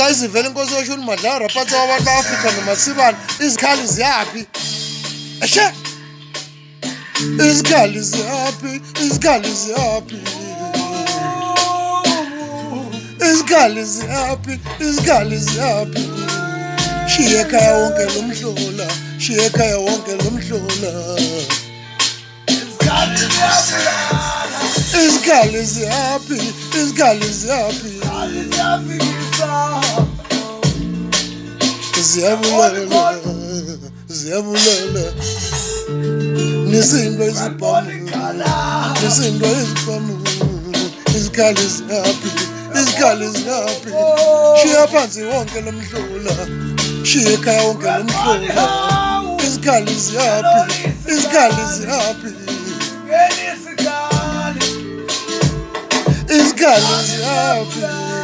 Mandla izivele inkosi yosho uMandla raphatha wabantu ba-Afrika nomasibani izikhali ziyaphi eshe izikhali ziyaphi izikhali ziyaphi izikhali ziyaphi izikhali ziyaphi shiye ekhaya wonke lo mhlola shiye ekhaya wonke lo mhlola izikhali ziyaphi izikhali ziyaphi ziyabulela ziyabulela nisindo izibhamu nisindo izibhamu izikhali ziyaphi izikhali ziyaphi shiya phansi wonke lo mhlola shiya ekhaya wonke lo mhlola izikhali ziyaphi izikhali ziyaphi izikhali ziyaphi